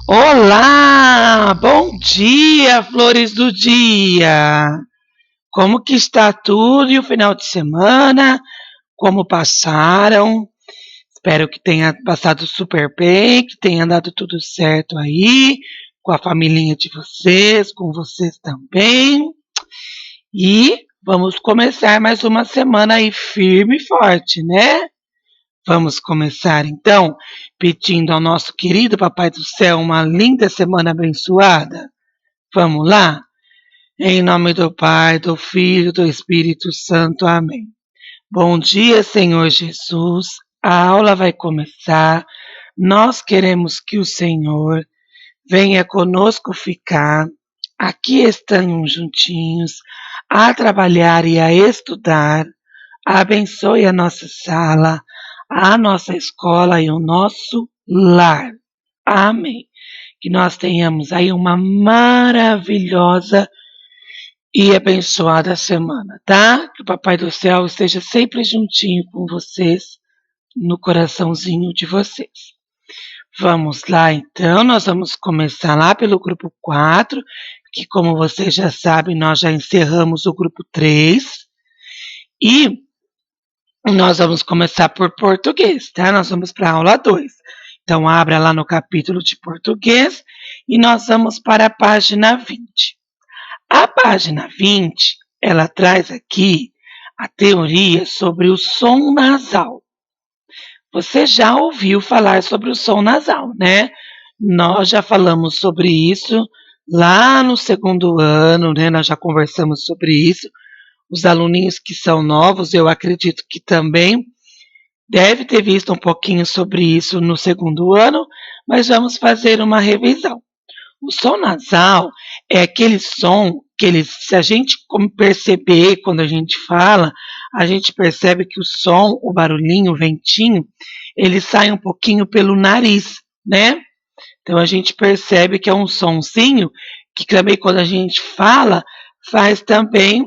Olá, bom dia, flores do dia. Como que está tudo e o final de semana? Como passaram? Espero que tenha passado super bem, que tenha dado tudo certo aí, com a família de vocês, com vocês também. E vamos começar mais uma semana aí firme e forte, né? Vamos começar então pedindo ao nosso querido Papai do Céu uma linda semana abençoada. Vamos lá? Em nome do Pai, do Filho e do Espírito Santo. Amém. Bom dia, Senhor Jesus. A aula vai começar. Nós queremos que o Senhor venha conosco ficar. Aqui estamos juntinhos a trabalhar e a estudar. Abençoe a nossa sala, a nossa escola e o nosso lar. Amém. Que nós tenhamos aí uma maravilhosa e abençoada semana, tá? Que o Papai do Céu esteja sempre juntinho com vocês, no coraçãozinho de vocês. Vamos lá, então, nós vamos começar lá pelo grupo 4, que como vocês já sabem, nós já encerramos o grupo 3, e nós vamos começar por português, tá? Nós vamos para a aula 2. Então, abra lá no capítulo de português e nós vamos para a página 20. A página 20, ela traz aqui a teoria sobre o som nasal. Você já ouviu falar sobre o som nasal, né? Nós já falamos sobre isso lá no segundo ano, né? Nós já conversamos sobre isso. Os aluninhos que são novos, eu acredito que também deve ter visto um pouquinho sobre isso no segundo ano, mas vamos fazer uma revisão. O som nasal é aquele som que se a gente perceber quando a gente fala, a gente percebe que o som, o barulhinho, o ventinho, ele sai um pouquinho pelo nariz, né? Então a gente percebe que é um sonzinho que também quando a gente fala, faz também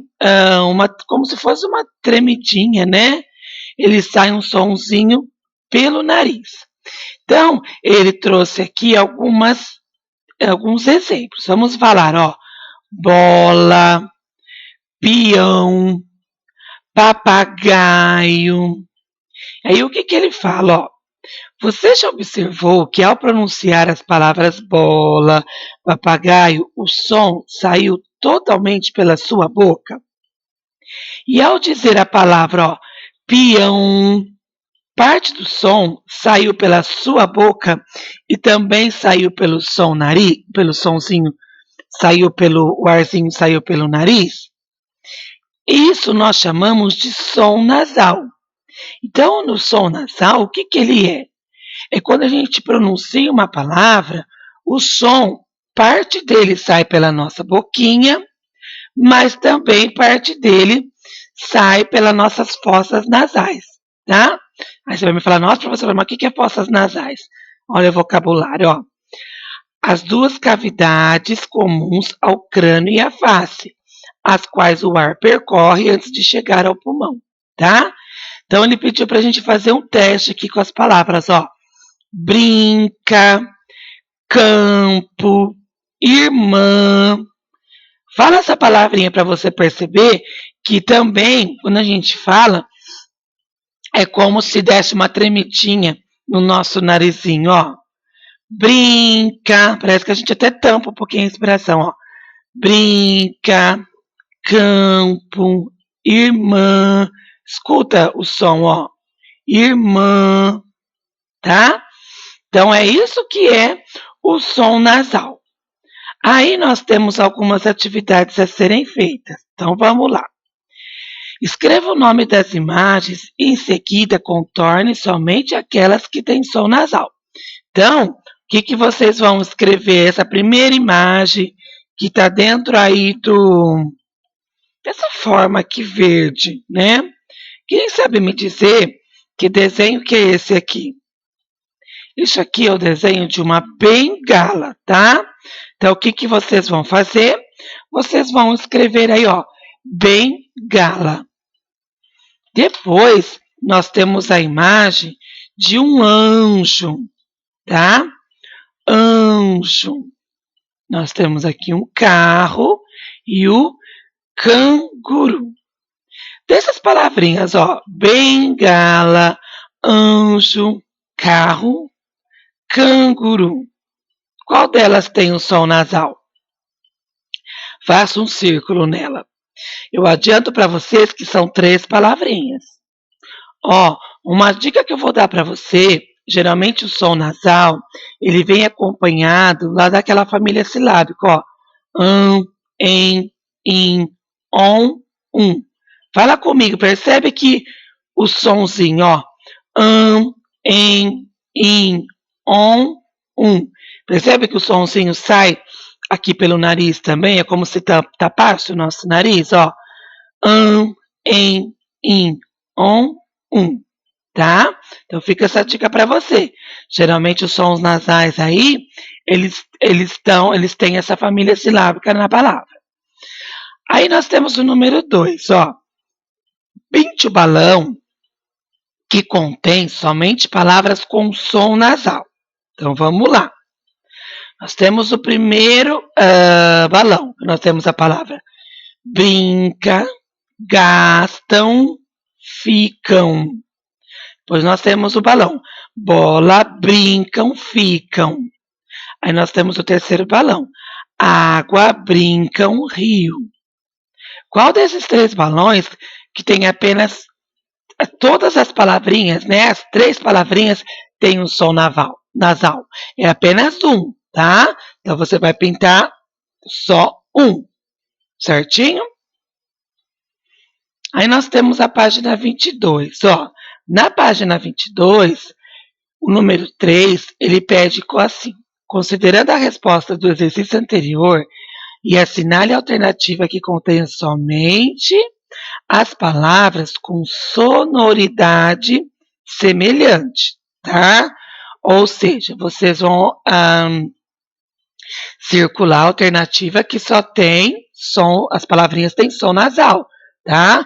como se fosse uma tremidinha, né? Ele sai um sonzinho pelo nariz. Então, ele trouxe aqui alguns exemplos. Vamos falar, ó, bola, peão, papagaio. Aí o que que ele fala, ó? Você já observou que ao pronunciar as palavras bola, papagaio, o som saiu totalmente pela sua boca? E ao dizer a palavra, ó, peão, parte do som saiu pela sua boca e também saiu pelo pelo sonzinho, saiu pelo o arzinho saiu pelo nariz. Isso nós chamamos de som nasal. Então, no som nasal, o que que ele é? É quando a gente pronuncia uma palavra, o som, parte dele sai pela nossa boquinha, mas também parte dele sai pelas nossas fossas nasais, tá? Aí você vai me falar, nossa, professora, mas o que é fossas nasais? Olha o vocabulário, ó. As duas cavidades comuns ao crânio e à face, as quais o ar percorre antes de chegar ao pulmão, tá? Então ele pediu para a gente fazer um teste aqui com as palavras, ó. Brinca, campo, irmã. Fala essa palavrinha para você perceber que também, quando a gente fala, é como se desse uma tremidinha no nosso narizinho, ó. Brinca, parece que a gente até tampa um pouquinho a respiração, ó. Brinca, campo, irmã. Escuta o som, ó. Irmã, tá? Então é isso que é o som nasal. Aí nós temos algumas atividades a serem feitas. Então vamos lá. Escreva o nome das imagens e em seguida contorne somente aquelas que têm som nasal. Então, o que que vocês vão escrever? Essa primeira imagem que está dentro aí dessa forma aqui verde, né? Quem sabe me dizer que desenho que é esse aqui? Isso aqui é o desenho de uma bengala, tá? Então, o que que vocês vão fazer? Vocês vão escrever aí, ó, bengala. Depois, nós temos a imagem de um anjo, tá? Anjo. anjo. Nós temos aqui um carro e o canguru. Dessas palavrinhas, ó, bengala, anjo, carro, canguru. Qual delas tem o som nasal? Faça um círculo nela. Eu adianto para vocês que são 3 palavrinhas. Ó, uma dica que eu vou dar para você, geralmente o som nasal, ele vem acompanhado lá daquela família silábica, ó. Em, in, on, Fala comigo, percebe que o sonzinho, ó. Em, in, on, Percebe que o sonzinho sai aqui pelo nariz também? É como se tapasse o nosso nariz, ó. Em, in, on, tá? Então fica essa dica para você. Geralmente os sons nasais aí, eles têm essa família silábica na palavra. Aí nós temos o número 2, ó. Pinte o balão que contém somente palavras com som nasal. Então vamos lá. Nós temos o primeiro balão. Nós temos a palavra brinca, gastam, ficam. Depois nós temos o balão. Bola, brincam, ficam. Aí nós temos o terceiro balão. Água, brincam, rio. Qual desses 3 balões que tem apenas todas as palavrinhas, né? As 3 palavrinhas têm um som nasal. É apenas um, tá? Então você vai pintar só um, certinho? Aí nós temos a página 22, ó. Na página 22, o número 3, ele pede assim: considerando a resposta do exercício anterior e assinale a alternativa que contém somente as palavras com sonoridade semelhante, tá? Ou seja, vocês vão circular a alternativa que só tem som, as palavrinhas têm som nasal, tá?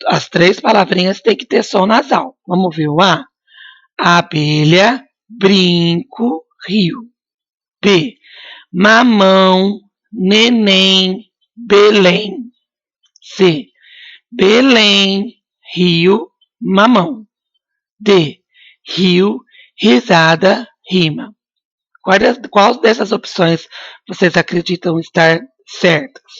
As 3 palavrinhas têm que ter som nasal. Vamos ver o A? Abelha, brinco, rio. B. Mamão, neném, Belém. C. Belém, rio, mamão. D. Rio, risada, rima. Qual dessas opções vocês acreditam estar certas?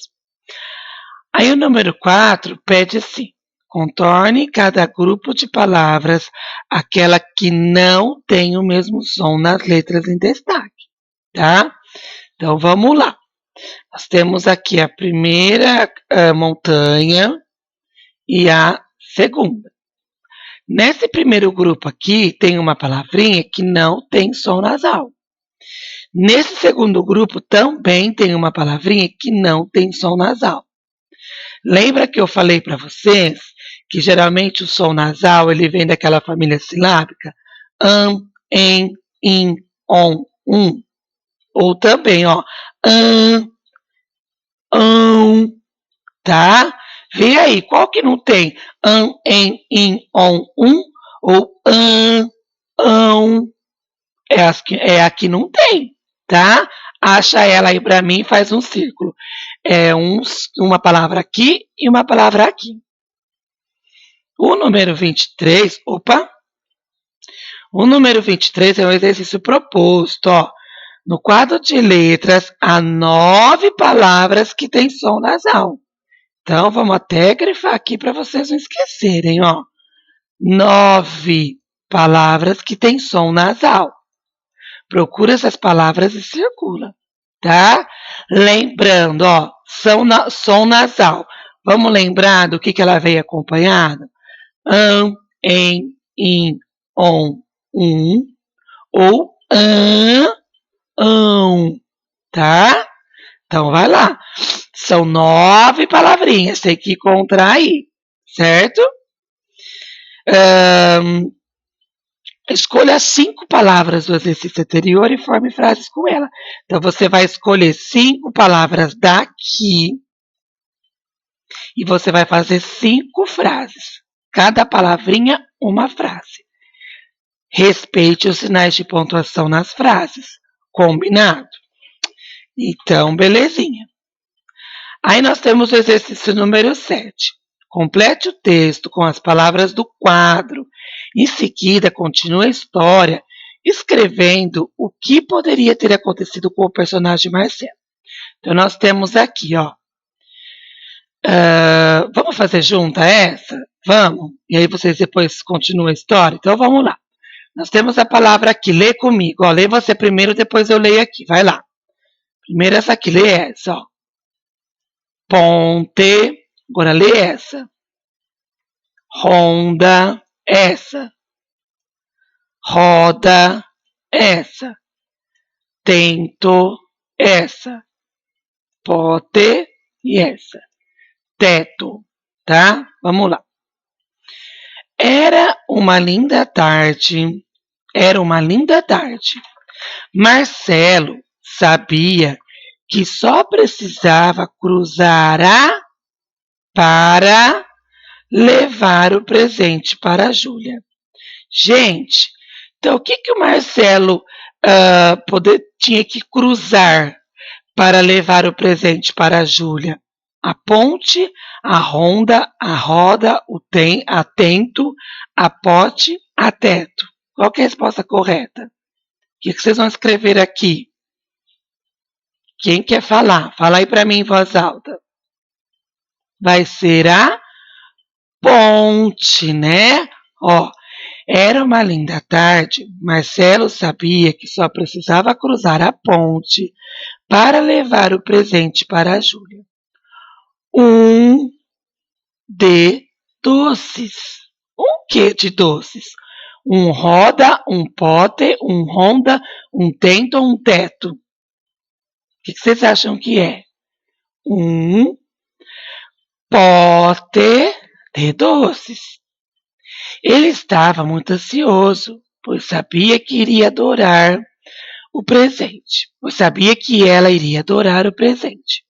Aí o número 4 pede assim: contorne cada grupo de palavras aquela que não tem o mesmo som nas letras em destaque, tá? Então vamos lá. Nós temos aqui a primeira montanha e a segunda. Nesse primeiro grupo aqui tem uma palavrinha que não tem som nasal. Nesse segundo grupo também tem uma palavrinha que não tem som nasal. Lembra que eu falei para vocês que geralmente o som nasal ele vem daquela família silábica? Em, in, on, Ou também, ó, tá? Vê aí, qual que não tem? Em, in, on, ou é a que não tem, tá? Acha ela aí para mim e faz um círculo. É uma palavra aqui e uma palavra aqui. O número 23, o número 23 é um exercício proposto, ó. No quadro de letras, há 9 palavras que têm som nasal. Então, vamos até grifar aqui para vocês não esquecerem, ó. 9 palavras que têm som nasal. Procura essas palavras e circula, tá? Lembrando, ó, som nasal. Vamos lembrar do que ela veio acompanhada? Em, in, on, ou tá? Então vai lá. São 9 palavrinhas, tem que encontrar aí, certo? Escolha 5 palavras do exercício anterior e forme frases com ela. Então você vai escolher 5 palavras daqui e você vai fazer 5 frases. Cada palavrinha, uma frase. Respeite os sinais de pontuação nas frases. Combinado? Então, belezinha. Aí nós temos o exercício número 7. Complete o texto com as palavras do quadro. Em seguida, continue a história escrevendo o que poderia ter acontecido com o personagem Marcelo. Então, nós temos aqui, ó. Vamos fazer junta essa? Vamos. E aí vocês depois continuam a história? Então, vamos lá. Nós temos a palavra aqui, lê comigo. Ó, lê você primeiro, depois eu leio aqui. Vai lá. Primeiro essa aqui, lê essa, ó. Ponte. Agora lê essa. Ronda, essa. Roda, essa. Tento, essa. Pote e essa. Teto, tá? Vamos lá. Era uma linda tarde. Era uma linda tarde. Marcelo sabia que só precisava cruzar a para levar o presente para a Júlia. Gente, então o que o Marcelo tinha que cruzar para levar o presente para a Júlia? A ponte, a ronda, a roda, a tento, a pote, a teto. Qual que é a resposta correta? O que vocês vão escrever aqui? Quem quer falar? Fala aí para mim em voz alta. Vai ser a ponte, né? Ó, era uma linda tarde. Marcelo sabia que só precisava cruzar a ponte para levar o presente para a Júlia. De doces. Um que de doces? Um roda, um pote, um ronda, um tento ou um teto? O que vocês acham que é? Um pote de doces. Ele estava muito ansioso, pois sabia que iria adorar o presente. Pois sabia que ela iria adorar o presente.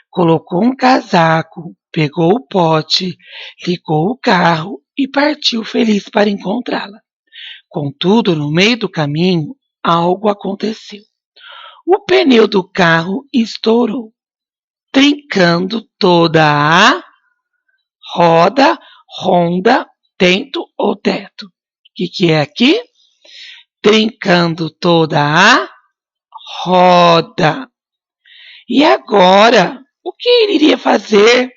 Colocou um casaco, pegou o pote, ligou o carro e partiu feliz para encontrá-la. Contudo, no meio do caminho, algo aconteceu. O pneu do carro estourou, trincando toda a roda, ronda, tento ou teto. O que é aqui? Trincando toda a roda. E agora, o que ele iria fazer?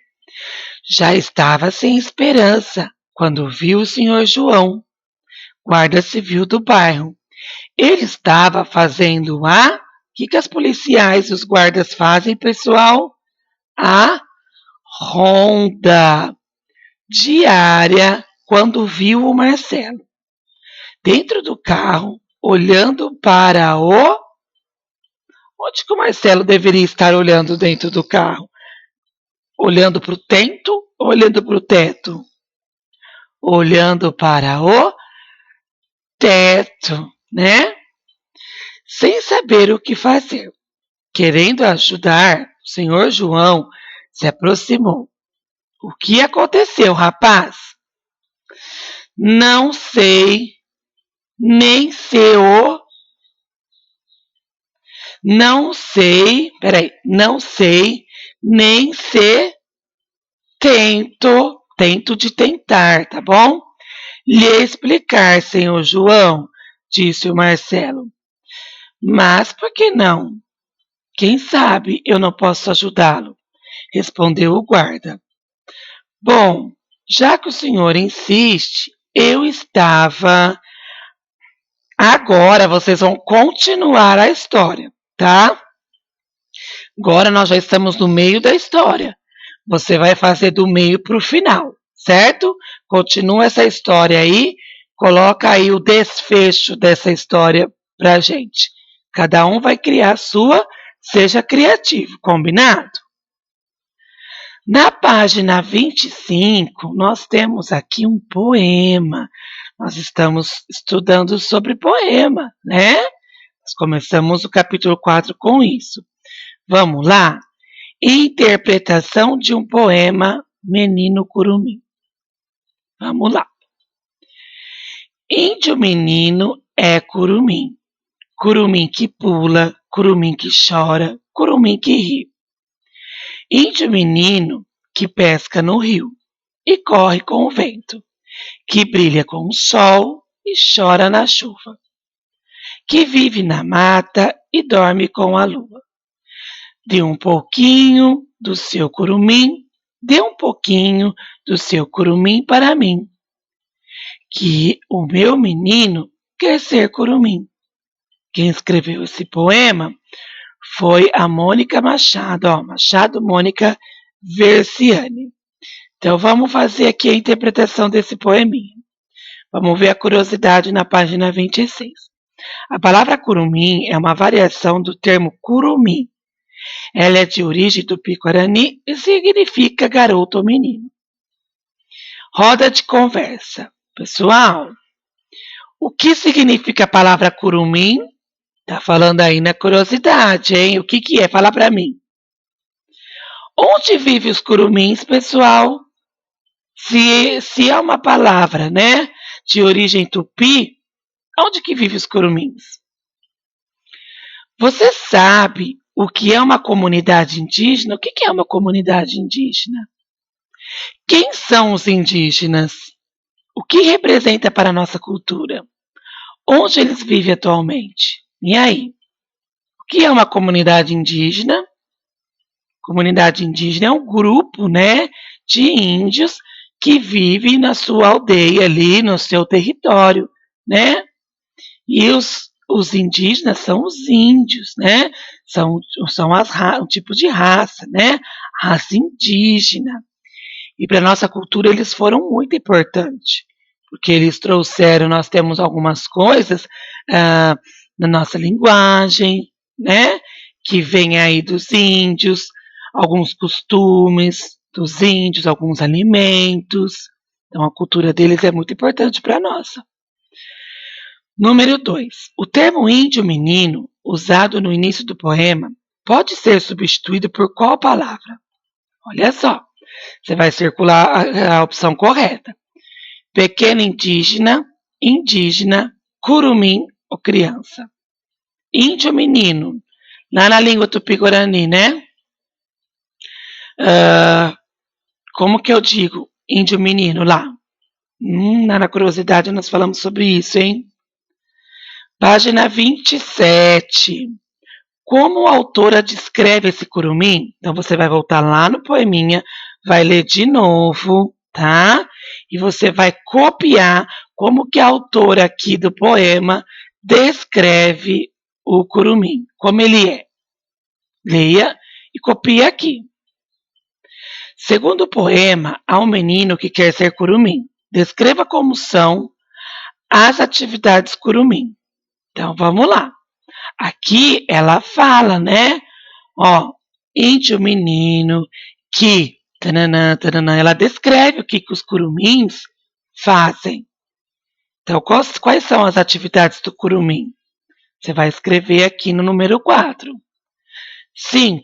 Já estava sem esperança quando viu o senhor João, guarda civil do bairro. Ele estava fazendo o que as policiais e os guardas fazem, pessoal? A ronda diária quando viu o Marcelo. Dentro do carro, olhando para o... Onde que o Marcelo deveria estar olhando dentro do carro? Olhando para o tento ou olhando para o teto? Olhando para o teto, né? Sem saber o que fazer. Querendo ajudar, o senhor João se aproximou. O que aconteceu, rapaz? Não sei, nem se o... Não sei, peraí, não sei, nem se tento de tentar, tá bom? Lhe explicar, senhor João, disse o Marcelo. Mas por que não? Quem sabe eu não posso ajudá-lo, respondeu o guarda. Bom, já que o senhor insiste, eu estava. Agora vocês vão continuar a história, tá? Agora nós já estamos no meio da história. Você vai fazer do meio para o final, certo? Continua essa história aí, coloca aí o desfecho dessa história pra gente. Cada um vai criar a sua, seja criativo, combinado? Na página 25, nós temos aqui um poema. Nós estamos estudando sobre poema, né? Nós começamos o capítulo 4 com isso. Vamos lá? Interpretação de um poema Menino Curumim. Vamos lá. Índio menino é curumim. Curumim que pula, curumim que chora, curumim que ri. Índio menino que pesca no rio e corre com o vento, que brilha com o sol e chora na chuva, que vive na mata e dorme com a lua. Dê um pouquinho do seu curumim, dê um pouquinho do seu curumim para mim, que o meu menino quer ser curumim. Quem escreveu esse poema foi a Mônica Machado, Machado Mônica Versiani. Então vamos fazer aqui a interpretação desse poeminha. Vamos ver a curiosidade na página 26. A palavra curumim é uma variação do termo curumim. Ela é de origem tupi-guarani e significa garoto ou menino. Roda de conversa. Pessoal, o que significa a palavra curumim? Tá falando aí na curiosidade, hein? O que é? Fala para mim. Onde vivem os curumins, pessoal? Se é uma palavra, né, de origem tupi, onde que vivem os curumins? Você sabe o que é uma comunidade indígena? O que é uma comunidade indígena? Quem são os indígenas? O que representa para a nossa cultura? Onde eles vivem atualmente? E aí? O que é uma comunidade indígena? Comunidade indígena é um grupo, né, de índios que vivem na sua aldeia ali, no seu território, né? E os indígenas são os índios, né? São um tipo de raça, né? Raça indígena. E para a nossa cultura eles foram muito importantes, porque eles trouxeram, nós temos algumas coisas na nossa linguagem, né? Que vem aí dos índios, alguns costumes dos índios, alguns alimentos. Então a cultura deles é muito importante para a nossa. Número 2. O termo índio menino, usado no início do poema, pode ser substituído por qual palavra? Olha só, você vai circular a opção correta. Pequeno indígena, indígena, curumim ou criança. Índio menino, lá na língua tupi-guarani, né? Como que eu digo índio menino lá? Na curiosidade nós falamos sobre isso, hein? Página 27. Como a autora descreve esse curumim? Então você vai voltar lá no poeminha, vai ler de novo, tá? E você vai copiar como que a autora aqui do poema descreve o curumim, como ele é. Leia e copie aqui. Segundo o poema, há um menino que quer ser curumim. Descreva como são as atividades curumim. Então vamos lá. Aqui ela fala, né? Ó, índio menino que tananã, tananã, ela descreve o que os curumins fazem. Então, quais são as atividades do curumim? Você vai escrever aqui no número 4. 5.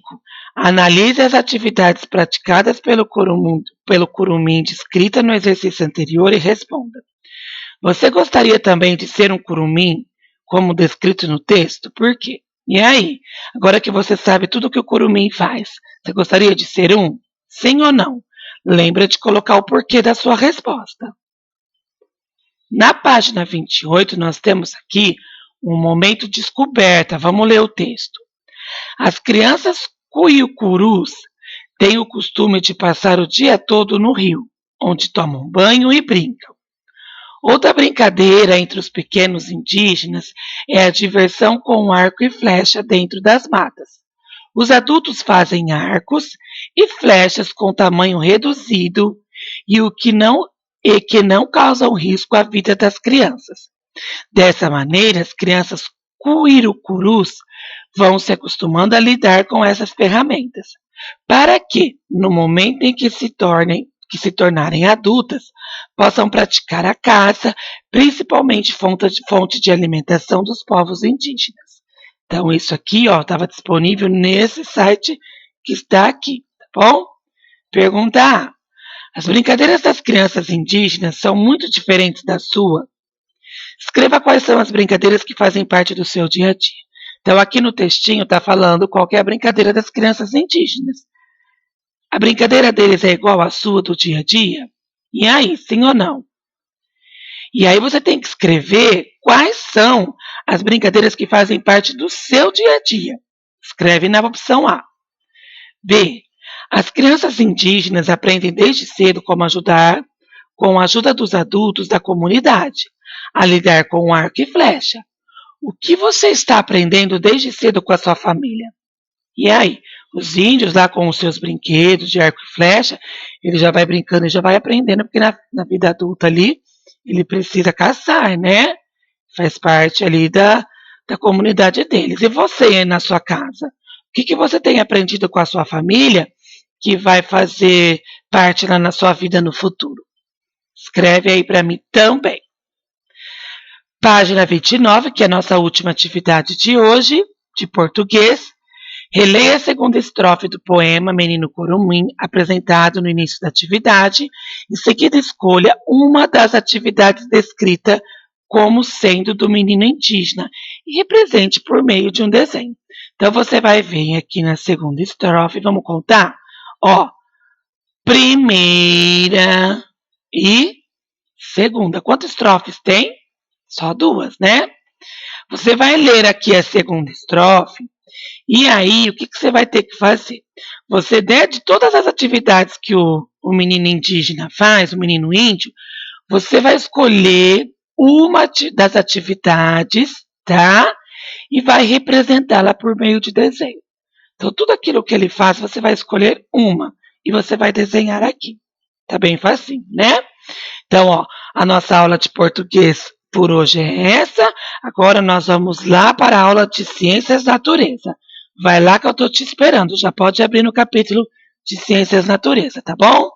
Analise as atividades praticadas pelo curumim descrita no exercício anterior e responda. Você gostaria também de ser um curumim, como descrito no texto? Por quê? E aí? Agora que você sabe tudo que o curumim faz, você gostaria de ser um? Sim ou não? Lembra de colocar o porquê da sua resposta. Na página 28, nós temos aqui um momento de descoberta. Vamos ler o texto. As crianças cuiucurus têm o costume de passar o dia todo no rio, onde tomam banho e brincam. Outra brincadeira entre os pequenos indígenas é a diversão com arco e flecha dentro das matas. Os adultos fazem arcos e flechas com tamanho reduzido que não causam risco à vida das crianças. Dessa maneira, as crianças cuirucurus vão se acostumando a lidar com essas ferramentas, para que, no momento em que se tornarem adultas, possam praticar a caça, principalmente fonte de alimentação dos povos indígenas. Então, isso aqui estava disponível nesse site que está aqui, tá bom? Pergunta A. As brincadeiras das crianças indígenas são muito diferentes da sua? Escreva quais são as brincadeiras que fazem parte do seu dia a dia. Então, aqui no textinho está falando qual que é a brincadeira das crianças indígenas. A brincadeira deles é igual à sua do dia a dia? E aí, sim ou não? E aí você tem que escrever quais são as brincadeiras que fazem parte do seu dia a dia. Escreve na opção A. B. As crianças indígenas aprendem desde cedo como ajudar, com a ajuda dos adultos da comunidade, a lidar com o arco e flecha. O que você está aprendendo desde cedo com a sua família? E aí, os índios lá com os seus brinquedos de arco e flecha, ele já vai brincando e já vai aprendendo, porque na vida adulta ali, ele precisa caçar, né? Faz parte ali da comunidade deles. E você aí na sua casa? O que você tem aprendido com a sua família que vai fazer parte lá na sua vida no futuro? Escreve aí para mim também. Página 29, que é a nossa última atividade de hoje, de português. Releia a segunda estrofe do poema Menino Curumim, apresentado no início da atividade. Em seguida, escolha uma das atividades descritas como sendo do menino indígena e represente por meio de um desenho. Então, você vai ver aqui na segunda estrofe, vamos contar? Ó, primeira e segunda. Quantas estrofes tem? Só duas, né? Você vai ler aqui a segunda estrofe e aí o que você vai ter que fazer? Você, de todas as atividades que o menino indígena faz, o menino índio, você vai escolher uma das atividades, tá? E vai representá-la por meio de desenho. Então, tudo aquilo que ele faz, você vai escolher uma e você vai desenhar aqui. Tá bem facinho, né? Então, ó, a nossa aula de português por hoje é essa. Agora nós vamos lá para a aula de Ciências Natureza. Vai lá que eu estou te esperando. Já pode abrir no capítulo de Ciências Natureza, tá bom?